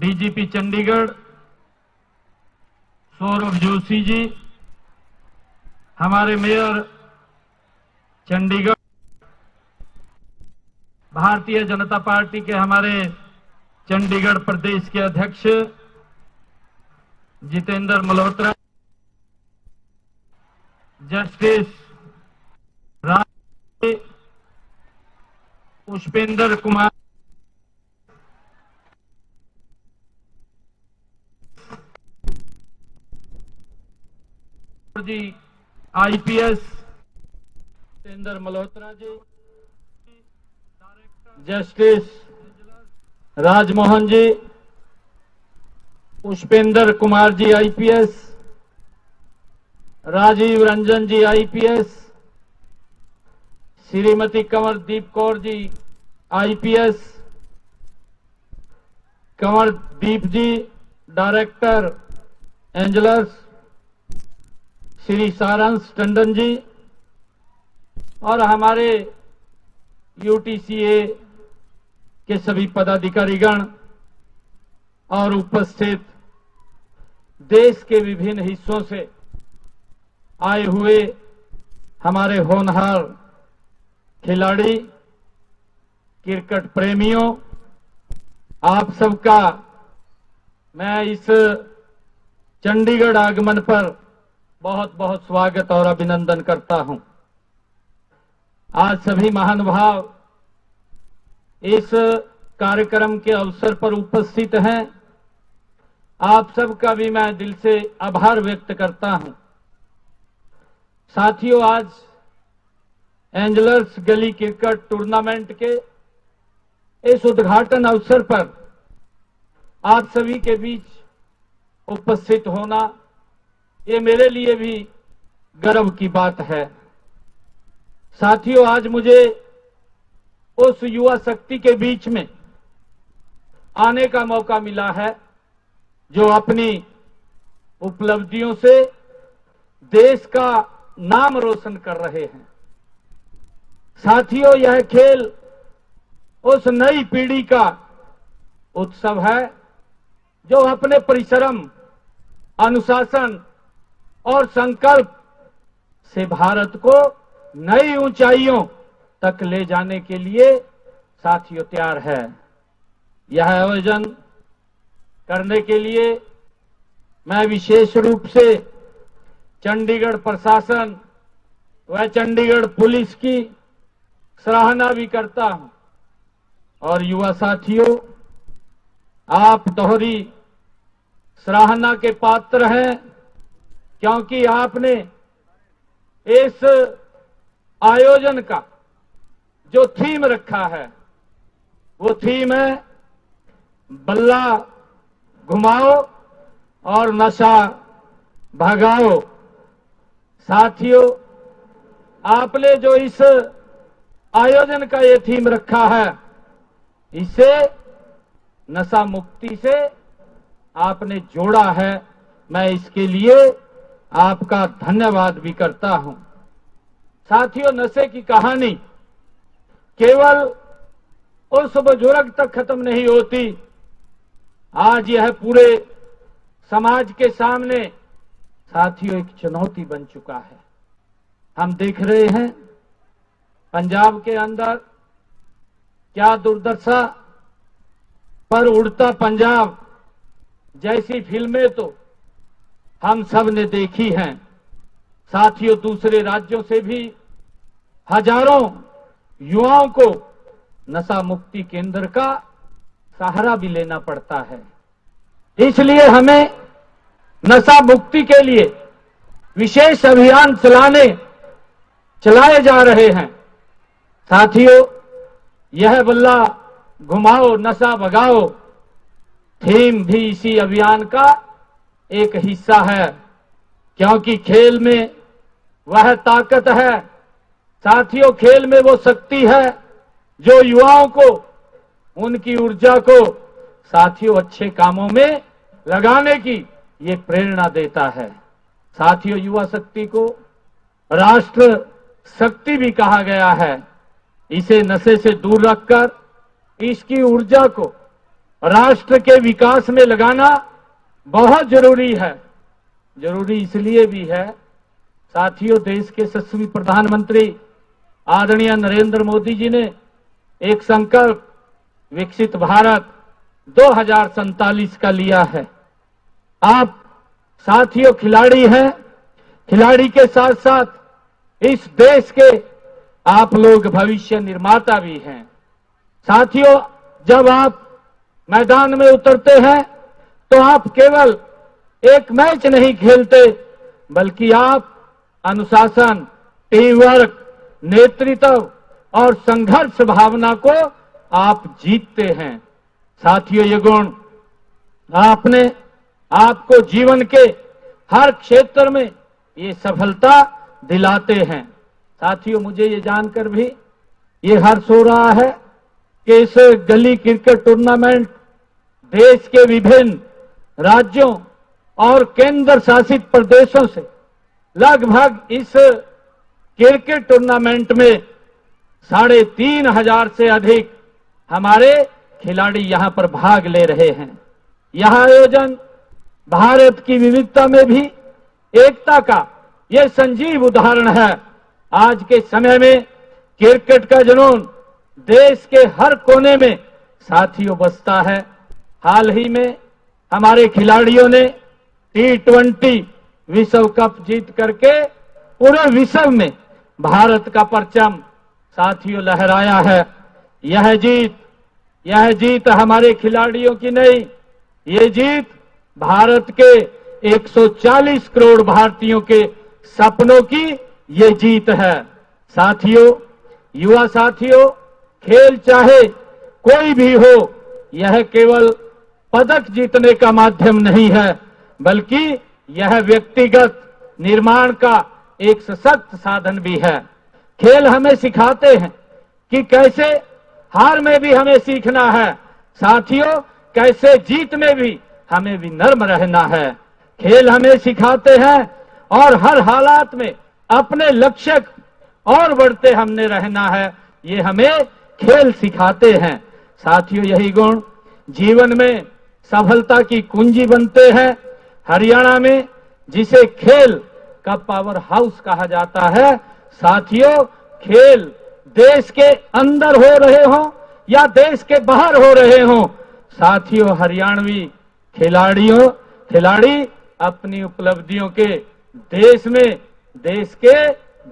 DGP Chandigarh Saurabh Joshi ji, हमारे mayor Chandigarh, Bharatiya Janata party के हमारे चंडीगढ़ प्रदेश के अध्यक्ष जितेंद्र मल्होत्रा, जस्टिस राज पुष्पेंद्र कुमार जी, आईपीएस जितेंद्र मल्होत्रा जी, जस्टिस राजमोहन जी, पुष्पेंद्र कुमार जी आईपीएस, राजीव रंजन जी आईपीएस, श्रीमती कंवरदीप कौर जी आईपीएस, कंवरदीप जी डायरेक्टर एंजलस, श्री सारांश टंडन जी और हमारे यूटीसीए के सभी पदाधिकारीगण और उपस्थित देश के विभिन्न हिस्सों से आए हुए हमारे होनहार खिलाड़ी, क्रिकेट प्रेमियों, आप सबका मैं इस चंडीगढ़ आगमन पर बहुत बहुत स्वागत और अभिनंदन करता हूं। आज सभी महानुभाव इस कार्यक्रम के अवसर पर उपस्थित हैं। आप सबका भी मैं दिल से आभार व्यक्त करता हूं। साथियों, आज एंजलर्स गली क्रिकेट टूर्नामेंट के इस उद्घाटन अवसर पर आप सभी के बीच उपस्थित होना, ये मेरे लिए भी गर्व की बात है। साथियों, आज मुझे उस युवा शक्ति के बीच में आने का मौका मिला है जो अपनी उपलब्धियों से देश का नाम रोशन कर रहे हैं। साथियों, यह खेल उस नई पीढ़ी का उत्सव है जो अपने परिश्रम, अनुशासन और संकल्प से भारत को नई ऊंचाइयों तक ले जाने के लिए साथियों तैयार है। यह आयोजन करने के लिए मैं विशेष रूप से चंडीगढ़ प्रशासन व चंडीगढ़ पुलिस की सराहना भी करता हूं। और युवा साथियों, आप दोहरी सराहना के पात्र हैं क्योंकि आपने इस आयोजन का जो थीम रखा है वो थीम है बल्ला घुमाओ और नशा भगाओ। साथियों, आपने जो इस आयोजन का ये थीम रखा है, इसे नशा मुक्ति से आपने जोड़ा है। मैं इसके लिए आपका धन्यवाद भी करता हूं। साथियों, नशे की कहानी केवल उस बुजुर्ग तक खत्म नहीं होती। आज यह पूरे समाज के सामने साथियों एक चुनौती बन चुका है। हम देख रहे हैं पंजाब के अंदर क्या दुर्दशा, पर उड़ता पंजाब जैसी फिल्में तो हम सब ने देखी हैं। साथियों, दूसरे राज्यों से भी हजारों युवाओं को नशा मुक्ति केंद्र का सहारा भी लेना पड़ता है। इसलिए हमें नशा मुक्ति के लिए विशेष अभियान चलाए जा रहे हैं। साथियों, यह बल्ला घुमाओ नशा भगाओ थीम भी इसी अभियान का एक हिस्सा है, क्योंकि खेल में वह ताकत है। साथियों, खेल में वो शक्ति है जो युवाओं को, उनकी ऊर्जा को साथियों अच्छे कामों में लगाने की ये प्रेरणा देता है। साथियों, युवा शक्ति को राष्ट्र शक्ति भी कहा गया है। इसे नशे से दूर रखकर इसकी ऊर्जा को राष्ट्र के विकास में लगाना बहुत जरूरी है। जरूरी इसलिए भी है साथियों, देश के यशस्वी प्रधानमंत्री आदरणीय नरेंद्र मोदी जी ने एक संकल्प विकसित भारत 2047 का लिया है। आप साथियों खिलाड़ी हैं, खिलाड़ी के साथ साथ इस देश के आप लोग भविष्य निर्माता भी हैं। साथियों, जब आप मैदान में उतरते हैं तो आप केवल एक मैच नहीं खेलते, बल्कि आप अनुशासन, टीम वर्क, नेतृत्व और संघर्ष भावना को आप जीतते हैं। साथियों, ये गुण आपने आपको जीवन के हर क्षेत्र में ये सफलता दिलाते हैं। साथियों, मुझे ये जानकर भी ये हर्ष हो रहा है कि इस गली क्रिकेट टूर्नामेंट देश के विभिन्न राज्यों और केंद्र शासित प्रदेशों से लगभग इस क्रिकेट टूर्नामेंट में 3,500 से अधिक हमारे खिलाड़ी यहां पर भाग ले रहे हैं। यह आयोजन भारत की विविधता में भी एकता का यह संजीव उदाहरण है। आज के समय में क्रिकेट का जुनून देश के हर कोने में साथियों बसता है। हाल ही में हमारे खिलाड़ियों ने T20 विश्व कप जीत करके पूरे विश्व में भारत का परचम साथियों लहराया है। यह जीत हमारे खिलाड़ियों की नहीं, ये जीत भारत के 140 करोड़ भारतीयों के सपनों की ये जीत है। साथियों, युवा साथियों, खेल चाहे कोई भी हो, यह केवल पदक जीतने का माध्यम नहीं है, बल्कि यह व्यक्तिगत निर्माण का एक सशक्त साधन भी है। खेल हमें सिखाते हैं कि कैसे हार में भी हमें सीखना है। साथियों, कैसे जीत में भी हमें विनम्र रहना है। खेल हमें सिखाते हैं और हर हालात में अपने लक्ष्य और बढ़ते हमने रहना है, ये हमें खेल सिखाते हैं। साथियों, यही गुण जीवन में सफलता की कुंजी बनते हैं। हरियाणा में जिसे खेल का पावर हाउस कहा जाता है, साथियों, खेल देश के अंदर हो रहे हों या देश के बाहर हो रहे हों, साथियों हरियाणवी खिलाड़ी अपनी उपलब्धियों के देश में देश के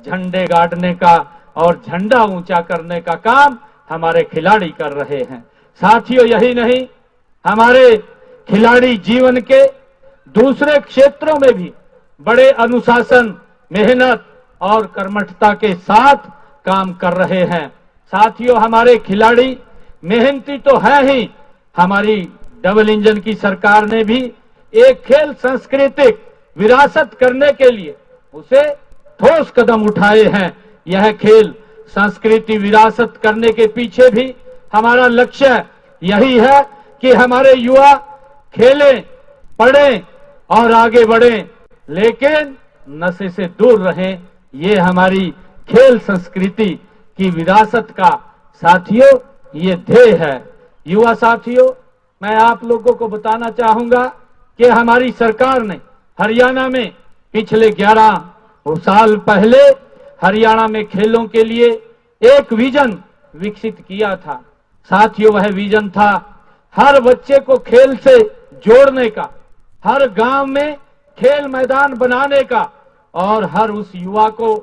झंडे गाड़ने का और झंडा ऊंचा करने का काम हमारे खिलाड़ी कर रहे हैं। साथियों, यही नहीं, हमारे खिलाड़ी जीवन के दूसरे क्षेत्रों में भी बड़े अनुशासन, मेहनत और कर्मठता के साथ काम कर रहे हैं। साथियों, हमारे खिलाड़ी मेहनती तो है ही, हमारी डबल इंजन की सरकार ने भी एक खेल सांस्कृतिक विरासत करने के लिए उसे ठोस कदम उठाए हैं। यह खेल संस्कृति विरासत करने के पीछे भी हमारा लक्ष्य यही है कि हमारे युवा खेलें, पढ़ें और आगे बढ़ें, लेकिन नशे से दूर रहें। ये हमारी खेल संस्कृति की विरासत का साथियों ये ध्येय है। युवा साथियों, मैं आप लोगों को बताना चाहूंगा कि हमारी सरकार ने हरियाणा में पिछले 11 साल पहले हरियाणा में खेलों के लिए एक विजन विकसित किया था। साथियों, वह विजन था हर बच्चे को खेल से जोड़ने का, हर गांव में खेल मैदान बनाने का और हर उस युवा को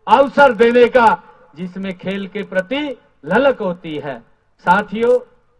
अवसर देने का जिसमें खेल के प्रति ललक होती है। साथियों,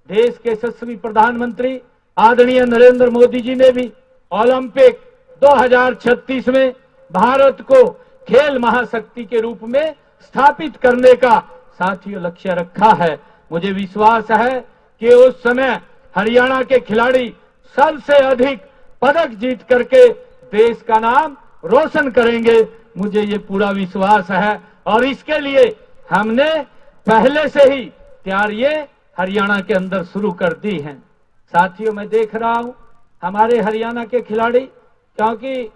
देश के यशस्वी प्रधानमंत्री आदरणीय नरेंद्र मोदी जी ने भी ओलंपिक 2036 में भारत को खेल महाशक्ति के रूप में स्थापित करने का साथियों लक्ष्य रखा है। मुझे विश्वास है कि उस समय हरियाणा के खिलाड़ी सबसे अधिक पदक जीत करके देश का नाम रोशन करेंगे। मुझे ये पूरा विश्वास है और इसके लिए हमने पहले से ही तैयारियां हरियाणा के अंदर शुरू कर दी हैं। साथियों, मैं देख रहा हूं हमारे हरियाणा के खिलाड़ी, क्योंकि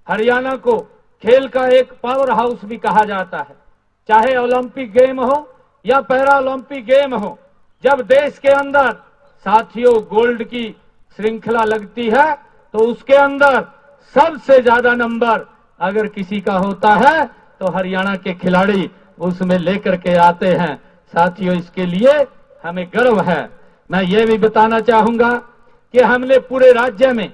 हरियाणा को खेल का एक पावर हाउस भी कहा जाता है, चाहे ओलंपिक गेम हो या पैरा ओलंपिक गेम हो। जब देश के अंदर साथियों गोल्ड की श्रृंखला लगती है तो उसके अंदर सबसे ज्यादा नंबर अगर किसी का होता है तो हरियाणा के खिलाड़ी उसमें लेकर के आते हैं। साथियों इसके लिए हमें गर्व है। मैं ये भी बताना चाहूंगा कि हमने पूरे राज्य में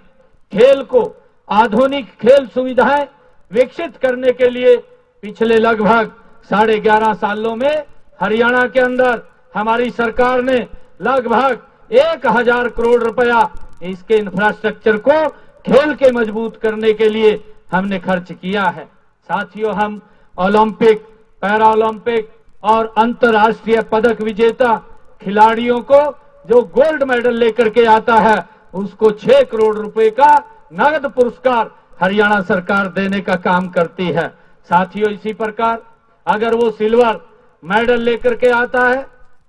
खेल को आधुनिक खेल सुविधाएं विकसित करने के लिए पिछले लगभग 11.5 सालों में हरियाणा के अंदर हमारी सरकार ने लगभग 1000 करोड़ रुपया इसके इंफ्रास्ट्रक्चर को खेल के मजबूत करने के लिए हमने खर्च किया है। साथियों हम ओलंपिक, पैरा ओलंपिक और अंतर्राष्ट्रीय पदक विजेता खिलाड़ियों को जो गोल्ड मेडल लेकर के आता है उसको 6 करोड़ रुपए का नगद पुरस्कार हरियाणा सरकार देने का काम करती है। साथियों इसी प्रकार अगर वो सिल्वर मेडल लेकर के आता है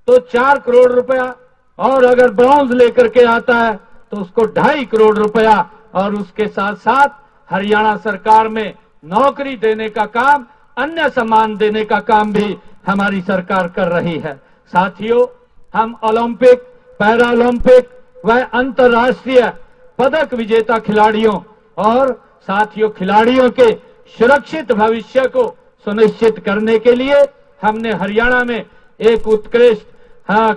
तो 4 करोड़ रुपया और अगर ब्रॉन्ज लेकर के आता है तो उसको 2.5 करोड़ रुपया और उसके साथ साथ हरियाणा सरकार में नौकरी देने का काम, अन्य सम्मान देने का काम भी हमारी सरकार कर रही है। साथियों हम ओलंपिक, पैरा ओलंपिक व अंतर्राष्ट्रीय पदक विजेता खिलाड़ियों और साथियों खिलाड़ियों के सुरक्षित भविष्य को सुनिश्चित करने के लिए हमने हरियाणा में एक उत्कृष्ट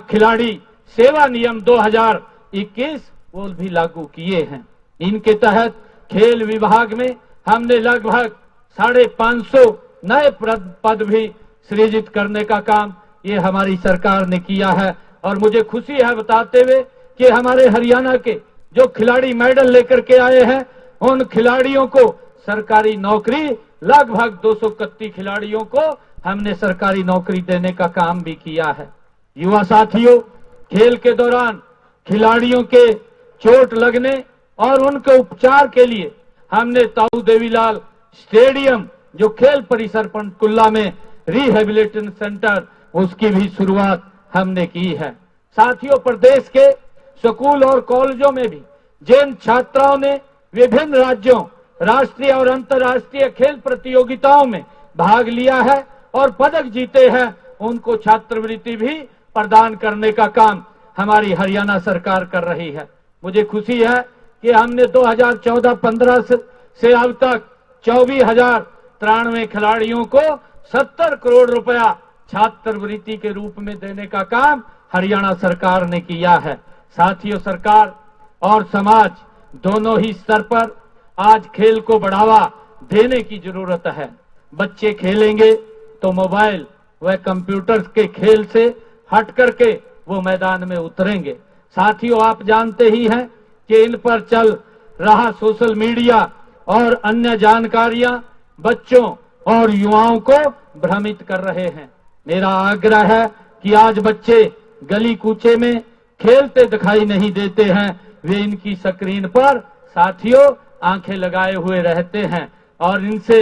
खिलाड़ी सेवा नियम 2021 वो भी लागू किए हैं। इनके तहत खेल विभाग में हमने लगभग 550 नए पद भी सृजित करने का काम ये हमारी सरकार ने किया है। और मुझे खुशी है बताते हुए कि हमारे हरियाणा के जो खिलाड़ी मेडल लेकर के आए हैं उन खिलाड़ियों को सरकारी नौकरी, लगभग 231 खिलाड़ियों को हमने सरकारी नौकरी देने का काम भी किया है। युवा साथियों खेल के दौरान खिलाड़ियों के चोट लगने और उनके उपचार के लिए हमने ताऊ देवीलाल स्टेडियम जो खेल परिसर पंचकुला में रिहेबिलिटेशन सेंटर उसकी भी शुरुआत हमने की है। साथियों प्रदेश के स्कूल और कॉलेजों में भी जिन छात्राओं ने विभिन्न राज्यों, राष्ट्रीय और अंतर्राष्ट्रीय खेल प्रतियोगिताओं में भाग लिया है और पदक जीते हैं उनको छात्रवृत्ति भी प्रदान करने का काम हमारी हरियाणा सरकार कर रही है। मुझे खुशी है कि हमने 2014-15 से अब तक 24,093 खिलाड़ियों को 70 करोड़ रुपया छात्रवृत्ति के रूप में देने का काम हरियाणा सरकार ने किया है। साथियों सरकार और समाज दोनों ही स्तर पर आज खेल को बढ़ावा देने की जरूरत है। बच्चे खेलेंगे तो मोबाइल व कंप्यूटर के खेल से हट करके वो मैदान में उतरेंगे। साथियों आप जानते ही हैं कि इन पर चल रहा सोशल मीडिया और अन्य जानकारियां बच्चों और युवाओं को भ्रमित कर रहे हैं। मेरा आग्रह है कि आज बच्चे गली कूचे में खेलते दिखाई नहीं देते हैं, वे इनकी स्क्रीन पर साथियों आंखें लगाए हुए रहते हैं और इनसे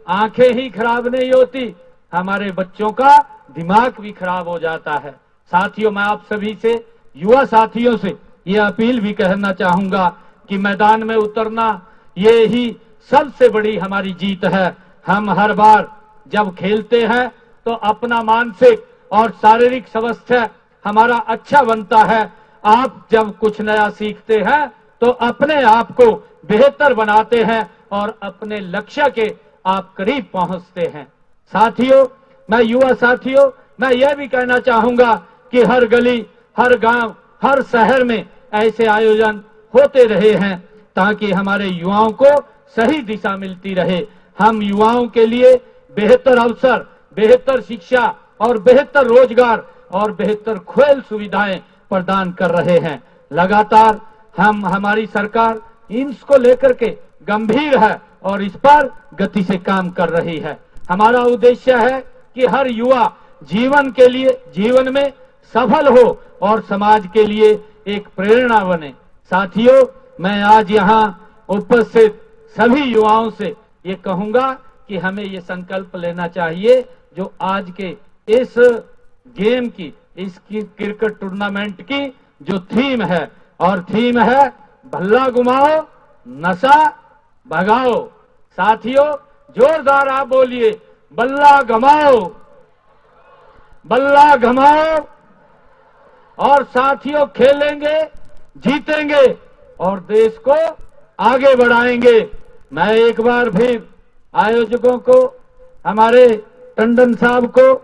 आंखें ही खराब नहीं होती, हमारे बच्चों का दिमाग भी खराब हो जाता है। साथियों मैं आप सभी से, युवा साथियों से ये अपील भी कहना चाहूंगा कि मैदान में उतरना ये ही सबसे बड़ी हमारी जीत है। हम हर बार जब खेलते हैं तो अपना मानसिक और शारीरिक स्वास्थ्य हमारा अच्छा बनता है। आप जब कुछ नया सीखते हैं तो अपने आप को बेहतर बनाते हैं और अपने लक्ष्य के आप करीब पहुंचते हैं। साथियों मैं युवा साथियों मैं यह भी कहना चाहूंगा कि हर गली, हर गांव, हर शहर में ऐसे आयोजन होते रहे हैं ताकि हमारे युवाओं को सही दिशा मिलती रहे। हम युवाओं के लिए बेहतर अवसर, बेहतर शिक्षा और बेहतर रोजगार और बेहतर खेल सुविधाएं प्रदान कर रहे हैं। लगातार हमारी सरकार इसको लेकर के गंभीर है और इस पर गति से काम कर रही है। हमारा उद्देश्य है कि हर युवा जीवन में सफल हो और समाज के लिए एक प्रेरणा बने। साथियों मैं आज यहाँ उपस्थित सभी युवाओं से ये कहूंगा कि हमें ये संकल्प लेना चाहिए जो आज के इस गेम की, इस क्रिकेट टूर्नामेंट की जो थीम है, और थीम है भल्ला घुमाओ नशा भगाओ। साथियों जोरदार आप बोलिए, बल्ला घुमाओ, बल्ला घुमाओ। और साथियों खेलेंगे जीतेंगे और देश को आगे बढ़ाएंगे। मैं एक बार फिर आयोजकों को, हमारे टंडन साहब को,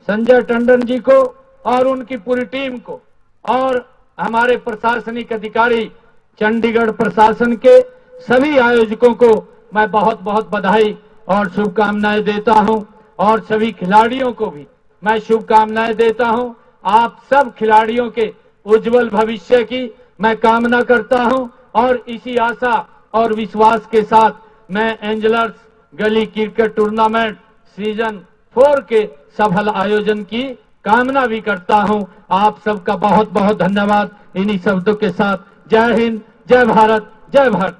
संजय टंडन जी को और उनकी पूरी टीम को और हमारे प्रशासनिक अधिकारी, चंडीगढ़ प्रशासन के सभी आयोजकों को मैं बहुत बहुत बधाई और शुभकामनाएं देता हूं और सभी खिलाड़ियों को भी मैं शुभकामनाएं देता हूं। आप सब खिलाड़ियों के उज्जवल भविष्य की मैं कामना करता हूं और इसी आशा और विश्वास के साथ मैं एंजलर्स गली क्रिकेट टूर्नामेंट सीजन 4 के सफल आयोजन की कामना भी करता हूं। आप सबका बहुत बहुत धन्यवाद। इन्हीं शब्दों के साथ जय हिंद, जय भारत, जय भारत।